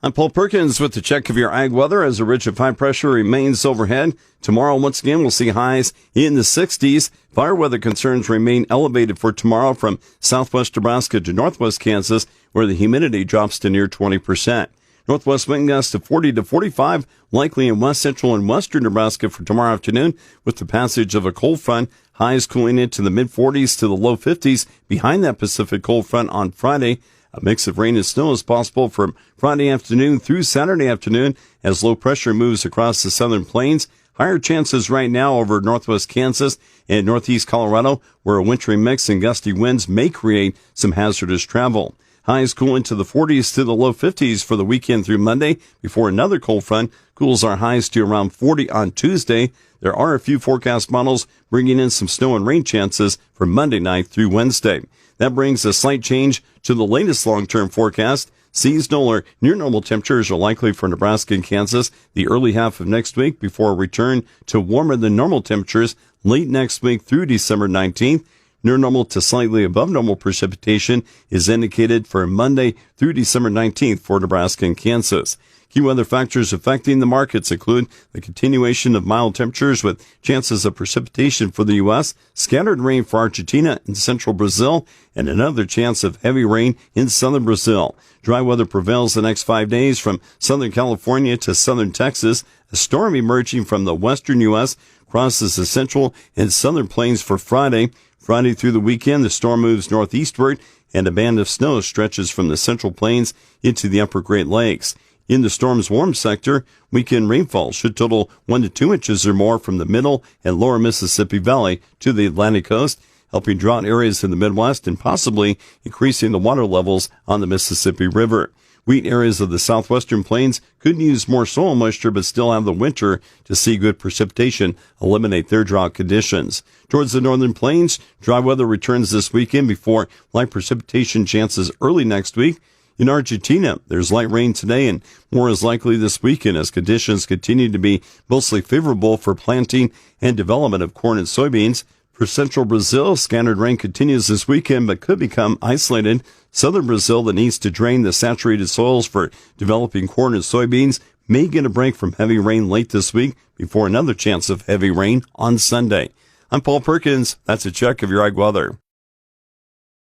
I'm Paul Perkins with the check of your ag weather as a ridge of high pressure remains overhead. Tomorrow, once again, we'll see highs in the 60s. Fire weather concerns remain elevated for tomorrow from southwest Nebraska to northwest Kansas, where the humidity drops to near 20%. Northwest wind gusts of 40 to 45, likely in west central and western Nebraska for tomorrow afternoon, with the passage of a cold front. Highs cooling into the mid-40s to the low 50s behind that Pacific cold front on Friday. A mix of rain and snow is possible from Friday afternoon through Saturday afternoon as low pressure moves across the southern plains. Higher chances right now over northwest Kansas and northeast Colorado, where a wintry mix and gusty winds may create some hazardous travel. Highs cool into the 40s to the low 50s for the weekend through Monday before another cold front cools our highs to around 40 on Tuesday. There are a few forecast models bringing in some snow and rain chances for Monday night through Wednesday. That brings a slight change to the latest long-term forecast. Seasonal or near normal temperatures are likely for Nebraska and Kansas the early half of next week before a return to warmer than normal temperatures late next week through December 19th. Near normal to slightly above normal precipitation is indicated for Monday through December 19th for Nebraska and Kansas. Key weather factors affecting the markets include the continuation of mild temperatures with chances of precipitation for the U.S., scattered rain for Argentina and central Brazil, and another chance of heavy rain in southern Brazil. Dry weather prevails the next 5 days from southern California to southern Texas. A storm emerging from the western U.S. crosses the central and southern plains for Friday. Friday through the weekend, the storm moves northeastward, and a band of snow stretches from the central plains into the upper Great Lakes. In the storm's warm sector, weekend rainfall should total 1 to 2 inches or more from the middle and lower Mississippi Valley to the Atlantic coast, helping drought areas in the Midwest and possibly increasing the water levels on the Mississippi River. Wheat areas of the southwestern plains could use more soil moisture but still have the winter to see good precipitation eliminate their drought conditions. Towards the northern plains, dry weather returns this weekend before light precipitation chances early next week. In Argentina, there's light rain today and more is likely this weekend as conditions continue to be mostly favorable for planting and development of corn and soybeans. For central Brazil, scattered rain continues this weekend but could become isolated. Southern Brazil that needs to drain the saturated soils for developing corn and soybeans may get a break from heavy rain late this week before another chance of heavy rain on Sunday. I'm Paul Perkins. That's a check of your ag weather.